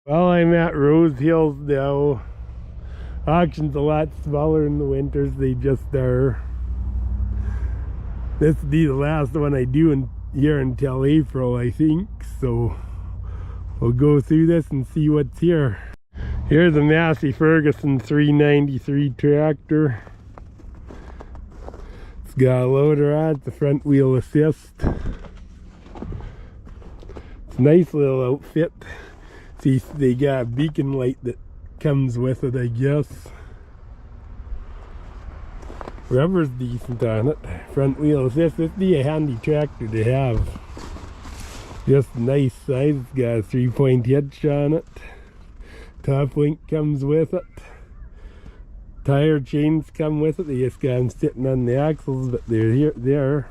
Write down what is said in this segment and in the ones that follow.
Well, I'm at Rose Hills now. Auction's a lot smaller in the winters, they just are. This will be the last one I do here until April, I think. So we'll go through this and see what's here. Here's a Massey-Ferguson 393 tractor. It's got a loader on it, the front wheel assist. It's a nice little outfit. See, they got a beacon light that comes with it, I guess. Rubber's decent on it. Front wheel assist. This would be a handy tractor to have. Just nice size. It's got a 3-point hitch on it. Top link comes with it. Tire chains come with it. They just got them sitting on the axles, but they're here. There.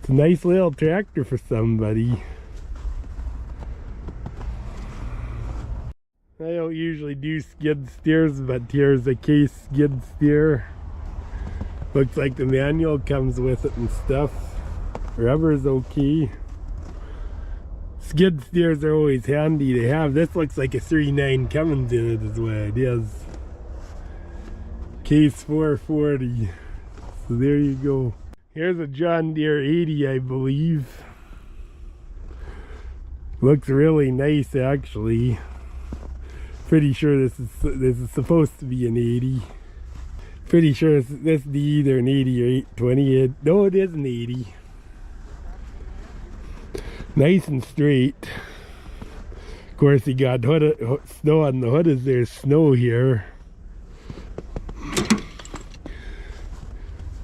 It's a nice little tractor for somebody. I don't usually do skid steers, but here's a case skid steer. Looks like the manual comes with it and stuff. Rubber's okay. Skid steers are always handy to have. This looks like a 3.9 Cummins in it is what it is. Case 440. So there you go. Here's a John Deere 80, I believe. Looks really nice actually. Pretty sure this is supposed to be an 80. Pretty sure this is either an 80 or 820. No, it is an 80. Nice and straight. Of course, you got snow on the hood as there's snow here.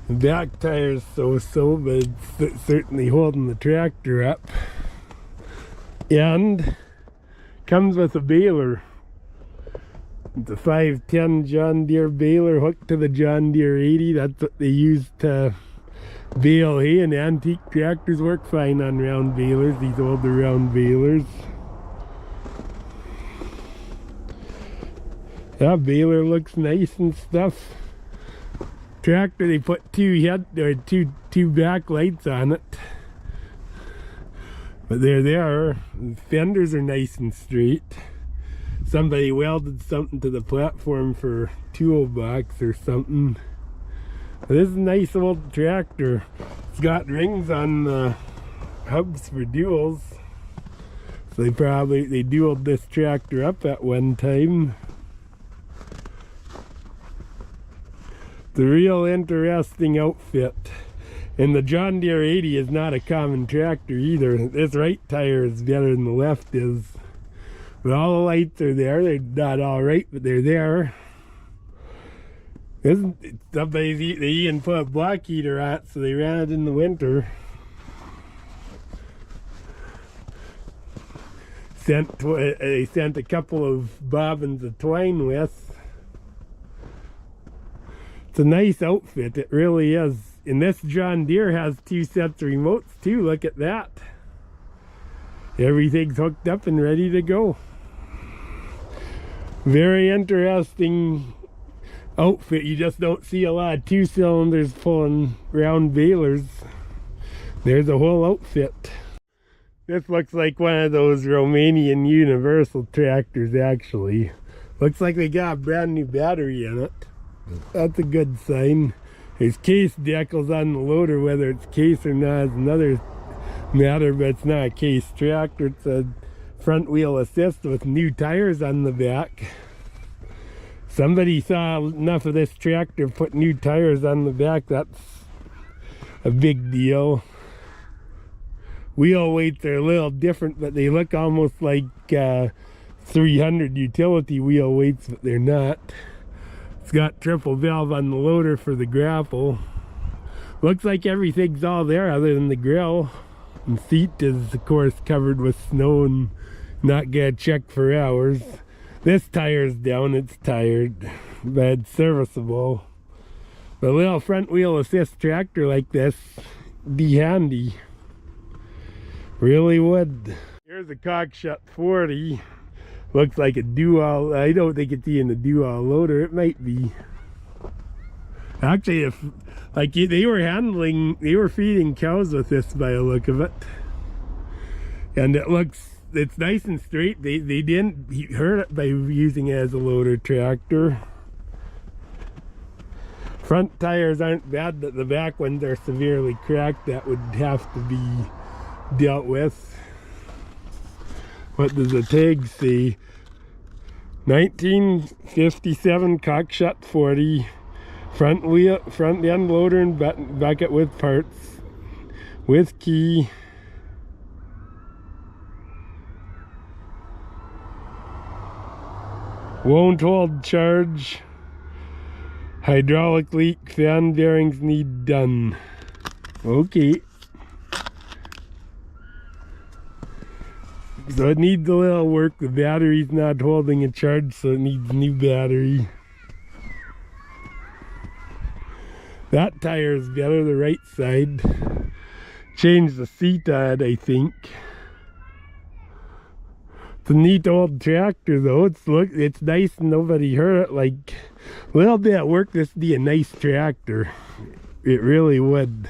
The back tire's so-so, but it's certainly holding the tractor up. And comes with a baler. It's a 510 John Deere baler hooked to the John Deere 80. That's what they use to bale hay, and antique tractors work fine on round balers, these older round balers. That baler looks nice and stuff. Tractor, they put two back lights on it. But they're there. The fenders are nice and straight. Somebody welded something to the platform for toolbox or something. This is a nice old tractor. It's got rings on the hubs for duals. So they dualed this tractor up at one time. It's a real interesting outfit. And the John Deere 80 is not a common tractor either. This right tire is better than the left is. But all the lights are there. They're not all right, but they're there. They even put a block heater on it, so they ran it in the winter. They sent a couple of bobbins of twine with. It's a nice outfit, it really is. And this John Deere has 2 sets of remotes too, look at that. Everything's hooked up and ready to go. Very interesting outfit. You just don't see a lot of 2 cylinders pulling round balers. There's a whole outfit. This looks like one of those Romanian universal tractors actually. Looks like they got a brand new battery in it. That's a good sign. There's case decals on the loader. Whether it's case or not is another matter, but it's not a case tractor. It's a front wheel assist with new tires on the back. Somebody saw enough of this tractor put new tires on the back. That's a big deal. Wheel weights are a little different, but they look almost like 300 utility wheel weights, but they're not. It's got triple valve on the loader for the grapple. Looks like everything's all there other than the grill. And seat is of course covered with snow and not get checked for hours. This tire's down, it's tired, but it's serviceable. But a little front wheel assist tractor like this be handy. Really would. Here's a Cockshutt 40. Looks like a dual. I don't think it's even a dual loader. It might be. Actually, if they were feeding cows with this by the look of it. And it's nice and straight. They didn't hurt it by using it as a loader tractor. Front tires aren't bad, but the back ones are severely cracked. That would have to be dealt with. What does the tag say? 1957 Cockshutt 40, front end loader and bucket with parts, with key. Won't hold charge. Hydraulic leak, fan bearings need done. Okay. So it needs a little work. The battery's not holding a charge, so it needs a new battery. That tire is better, the right side. Change the seat on it, I think. It's a neat old tractor though. It's nice and nobody hurt it. Like a little bit of work, this would be a nice tractor. It really would.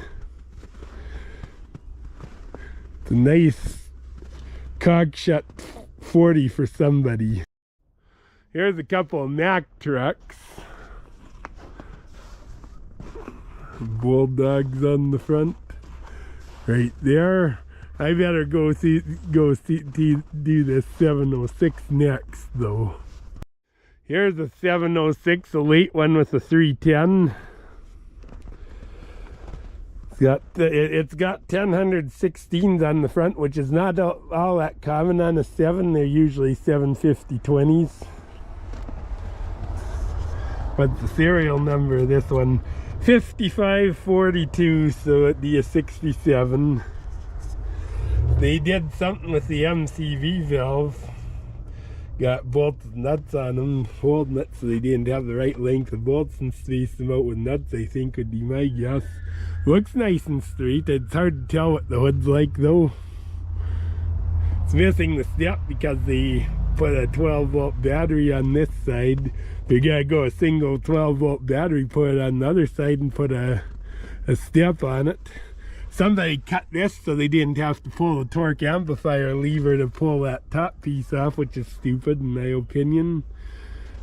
It's a nice Cockshutt 40 for somebody. Here's a couple of Mack Trucks. Bulldogs on the front. Right there. I better go do this 706 next though. Here's a 706, a late one with a 310. It's got 1016s on the front, which is not all that common on a 7. They're usually 750-20s. What's the serial number of this one? 5542, so it'd be a 67. They did something with the MCV valve. Got bolts and nuts on them, holding it so they didn't have the right length of bolts and space them out with nuts, I think would be my guess. Looks nice and straight. It's hard to tell what the hood's like though. It's missing the step because they put a 12-volt battery on this side. If you're gonna go a single 12-volt battery, put it on the other side and put a step on it. Somebody cut this so they didn't have to pull the torque amplifier lever to pull that top piece off, which is stupid in my opinion.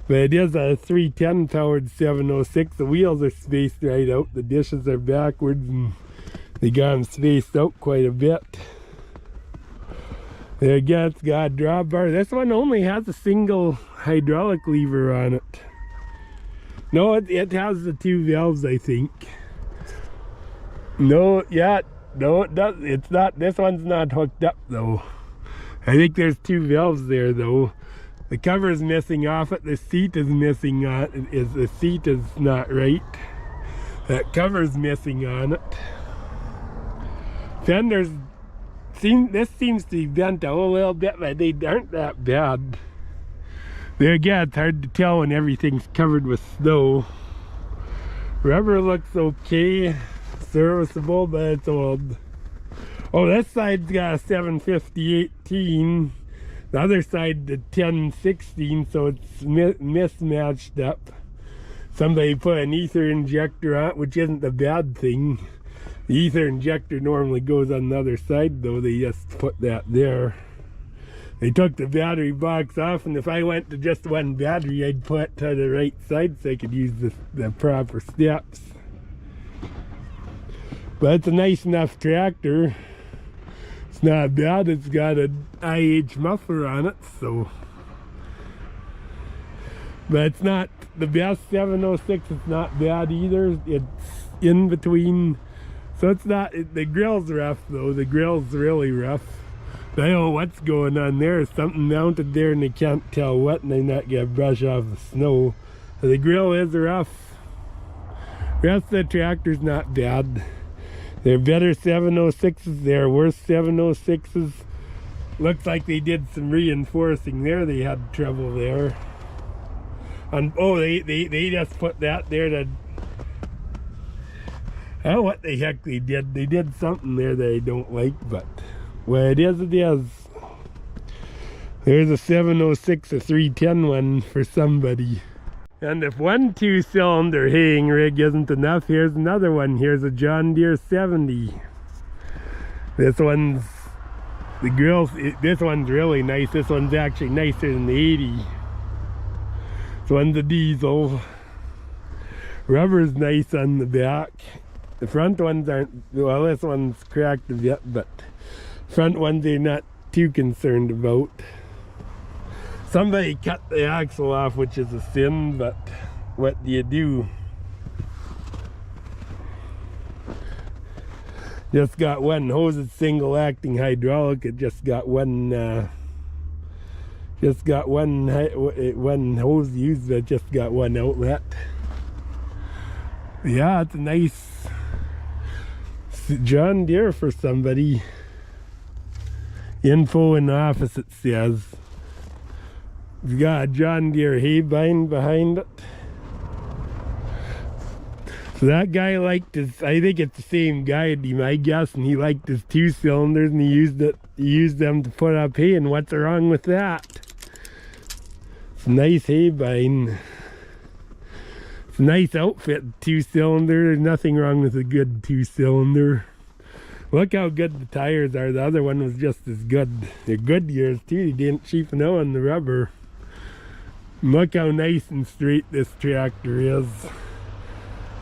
But it is a 310 powered 706. The wheels are spaced right out. The dishes are backwards and they got them spaced out quite a bit. There again, it's got a drawbar. This one only has a single hydraulic lever on it. No, it has the 2 valves, I think. No, it does. It's not. This one's not hooked up though. I think there's 2 valves there though. The cover is missing off it. The seat is missing on it. The seat is not right. That cover's missing on it. Fenders. This seems to be bent out a little bit, but they aren't that bad. There again, it's hard to tell when everything's covered with snow. Rubber looks okay. Serviceable, but it's old. Oh, this side's got a 750-18. The other side, the 1016, so it's mismatched up. Somebody put an ether injector on it, which isn't a bad thing. The ether injector normally goes on the other side, though. They just put that there. They took the battery box off, and if I went to just one battery, I'd put it to the right side so I could use the proper steps. But it's a nice enough tractor. It's not bad. It's got an IH muffler on it, so. But it's not the best 706. It's not bad either. It's in between. So it's not, the grill's rough though. The grill's really rough. I don't know what's going on there. There's something mounted there and they can't tell what, and they're not gonna brush off the snow. So the grill is rough. The rest of the tractor's not bad. They're better 706s, they're worse 706s. Looks like they did some reinforcing there. They had trouble there. And oh, they just put that there to, I don't know what the heck they did. They did something there that I don't like, but well, it is, it is. There's a 706, a 310 one for somebody. And if one 2-cylinder haying rig isn't enough, here's another one. Here's a John Deere 70. This one's The grills, this one's really nice. This one's actually nicer than the 80. This one's a diesel. Rubber's nice on the back. The front ones aren't, well, this one's cracked a bit, but front ones they're not too concerned about. Somebody cut the axle off, which is a sin, but what do you do? Just got one hose. It's single acting hydraulic. It just got one hose used, but just got one outlet. Yeah, it's a nice John Deere for somebody. Info in the office, it says. It's got a John Deere haybine behind it. So that guy liked his, I think it's the same guy, my guess, and he liked his 2 cylinders and he used them to put up hay, and what's wrong with that? It's a nice haybine. It's a nice outfit, 2 cylinder. There's nothing wrong with a good 2 cylinder. Look how good the tires are. The other one was just as good. They're good years too. They didn't cheapen out on the rubber. And look how nice and straight this tractor is.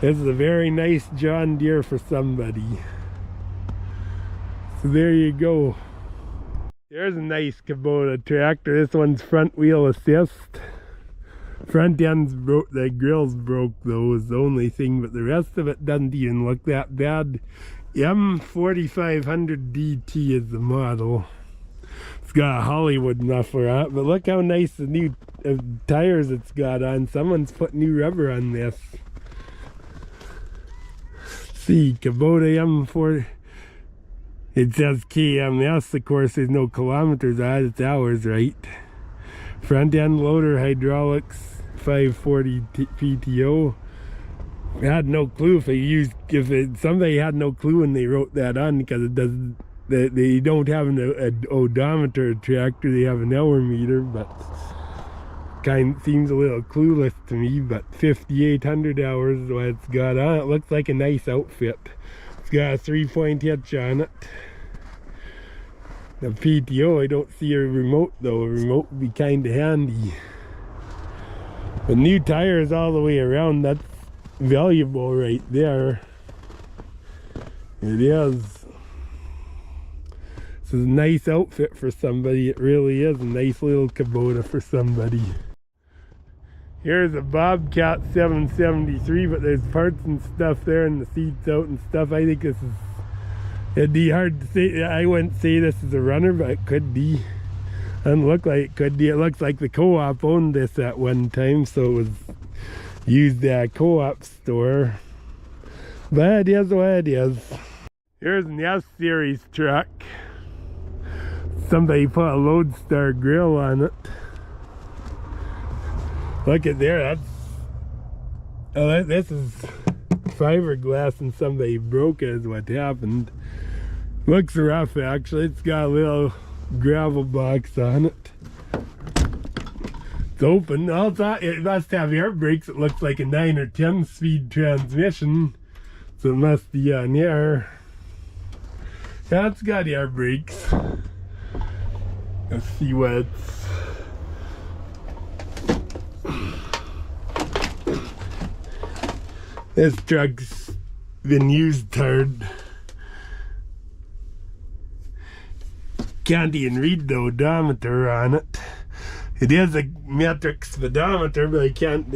This is a very nice John Deere for somebody. So there you go. There's a nice Kubota tractor. This one's front wheel assist. Front end's broke, the grills broke though, is the only thing, but the rest of it doesn't even look that bad. M4500DT is the model. It's got a Hollywood muffler on it, but look how nice the new tires it's got on. Someone's put new rubber on this. See, Kubota M4, it says KMS, of course there's no kilometers on it, it's hours, right? Front end loader hydraulics, 540 PTO. I had no clue somebody had no clue when they wrote that on, because it doesn't, they don't have an odometer tractor, they have an hour meter, but seems a little clueless to me. But 5,800 hours is what it's got on it. Looks like a nice outfit. It's got a 3-point hitch on it. The PTO, I don't see a remote though. A remote would be kind of handy. But new tires all the way around, that's valuable right there. It is. This is a nice outfit for somebody. It really is a nice little Kubota for somebody. Here's a Bobcat 773, but there's parts and stuff there and the seats out and stuff. I think this is, it'd be hard to say. I wouldn't say this is a runner, but it could be. Doesn't look like it could be. It looks like the co-op owned this at one time, so it was used at a co-op store. But it is what it is. Here's an S-Series truck. Somebody put a Lodestar grill on it. Look at there, this is fiberglass and somebody broke it is what happened. Looks rough actually. It's got a little gravel box on it. It's open. It must have air brakes. It looks like a 9 or 10 speed transmission, so it must be on air. Yeah, it's got air brakes. Let's see what it's. This truck's been used hard. Can't even read the odometer on it. It is a metric speedometer, but they can't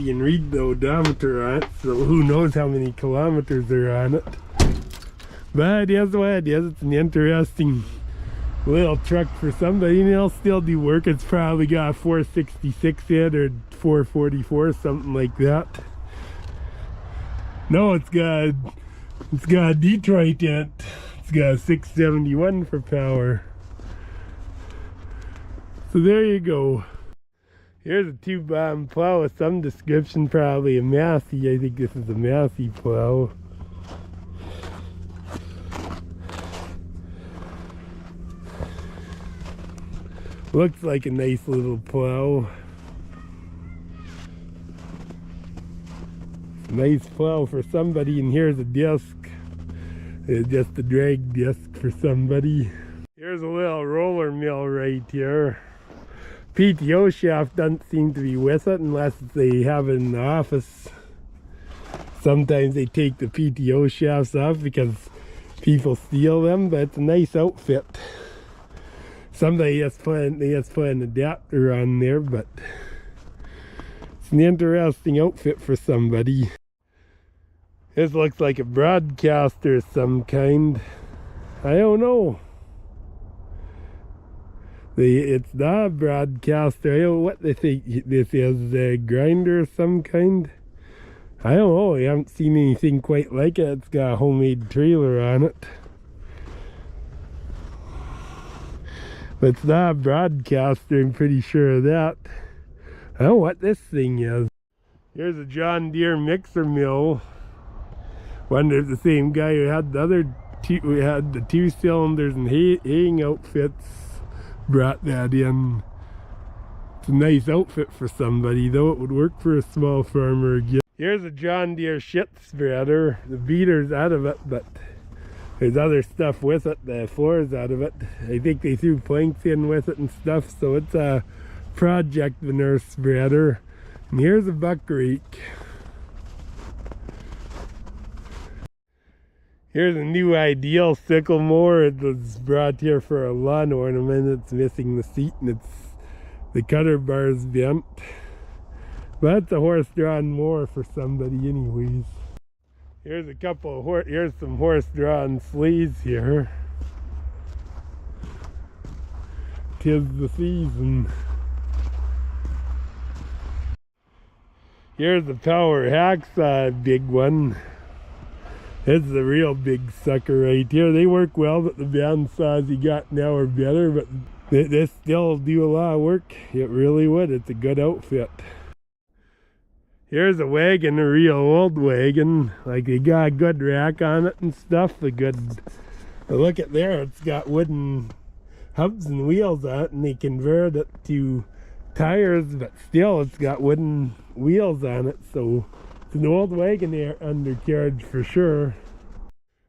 even read the odometer on it, so who knows how many kilometers are on it. But it is what it is. It's an interesting little truck for somebody, and it'll still do work. It's probably got a 466 in it or 444, something like that. No, it's got a Detroit in it. It's got a 671 for power. So there you go. Here's a 2-bomb plow with some description, probably a Massey. I think this is a Massey plow. Looks like a nice little plow. Nice plow for somebody, and here's a disc. It's just a drag disc for somebody. Here's a little roller mill right here. PTO shaft doesn't seem to be with it unless they have it in the office. Sometimes they take the PTO shafts off because people steal them, but it's a nice outfit. Somebody just put an adapter on there, but it's an interesting outfit for somebody. This looks like a broadcaster of some kind. I don't know. It's not a broadcaster. I don't know what they think this is. A grinder of some kind. I don't know. I haven't seen anything quite like it. It's got a homemade trailer on it. But it's not a broadcaster, I'm pretty sure of that. I don't know what this thing is. Here's a John Deere mixer mill. Wonder if the same guy who had the other two, had the 2 cylinders and haying outfits, brought that in. It's a nice outfit for somebody, though it would work for a small farmer again. Here's a John Deere shit spreader. The beater's out of it, but there's other stuff with it. The floor's out of it. I think they threw planks in with it and stuff, so it's a project manure spreader. And here's a buck rake. Here's a new Ideal sickle mower. It was brought here for a lawn ornament. It's missing the seat and the cutter bar's bent. But it's a horse-drawn mower for somebody anyways. Here's a couple of here's some horse-drawn sleighs here. 'Tis the season. Here's the power hacksaw, big one. It's the real big sucker right here. They work well, but the band saws you got now are better, but this still do a lot of work. It really would. It's a good outfit. Here's a wagon, a real old wagon. Like they got a good rack on it and stuff. Look at there, it's got wooden hubs and wheels on it, and they convert it to tires, but still it's got wooden wheels on it, so it's an old wagon undercarriage for sure.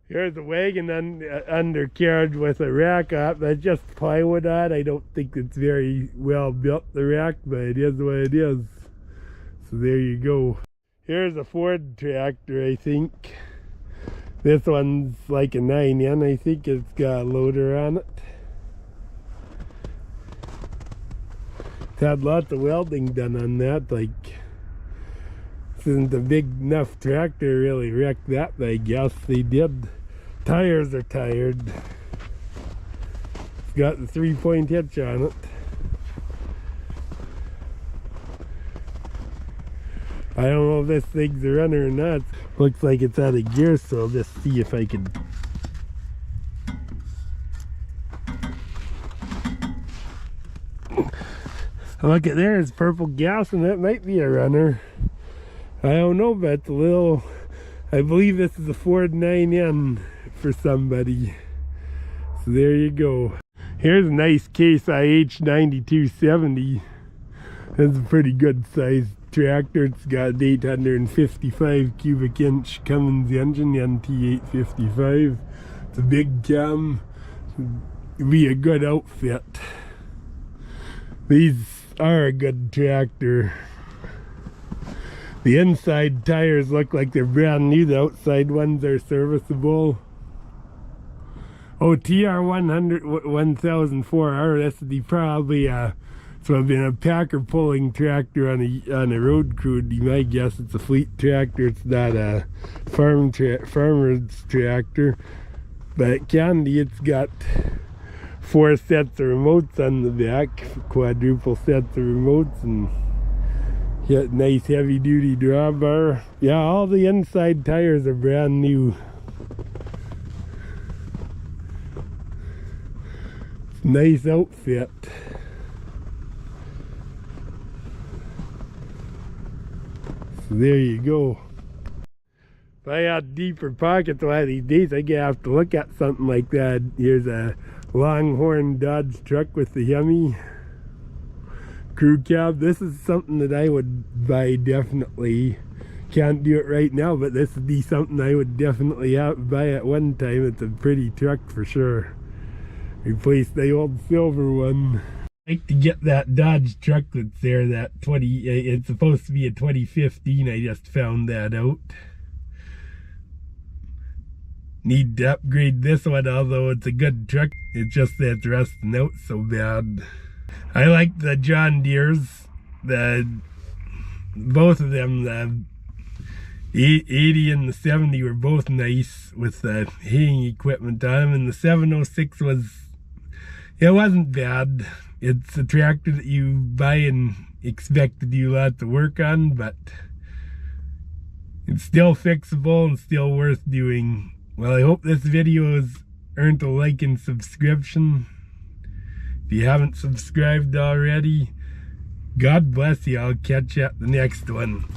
Here's a wagon undercarriage with a rack up. That's just plywood on. I don't think it's very well built, the rack, but it is what it is. So there you go. Here's a Ford tractor, I think. This one's like a 9N, I think. It's got a loader on it. It's had lots of welding done on that. Like, this isn't a big enough tractor to really wreck that, but I guess they did. Tires are tired. It's got the 3-point hitch on it. I don't know if this thing's a runner or not. Looks like it's out of gear, so I'll just see if I can. Look at there, it's purple gas, and that might be a runner. I don't know, but it's a little. I believe this is a Ford 9N for somebody. So there you go. Here's a nice Case IH 9270. That's a pretty good sized tractor. It's got an 855 cubic inch Cummins engine, NT855. It's a big cam. It'd be a good outfit. These are a good tractor. The inside tires look like they're brand new. The outside ones are serviceable. Oh, TR100 1004R. This would be probably so I've been a packer pulling tractor on a road crew. My guess it's a fleet tractor. It's not a farmer's tractor, but it can be. It's got 4 sets of remotes on the back, quadruple sets of remotes, and got nice heavy duty drawbar. Yeah, all the inside tires are brand new. Nice outfit. So there you go. If I had deeper pockets one of these days, I'm gonna have to look at something like that. Here's a Longhorn Dodge truck with the Hemi crew cab. This is something that I would buy definitely. Can't do it right now, but this would be something I would definitely buy at one time. It's a pretty truck for sure. Replace the old silver one. I'd like to get that Dodge truck that's there, that it's supposed to be a 2015, I just found that out. Need to upgrade this one, although it's a good truck. It's just that it's rusting out so bad. I like the John Deeres, both of them, the 80 and the 70 were both nice with the haying equipment on them, and the 706 it wasn't bad. It's a tractor that you buy and expect to do lots of work on, but it's still fixable and still worth doing. Well, I hope this video has earned a like and subscription. If you haven't subscribed already, God bless you. I'll catch you at the next one.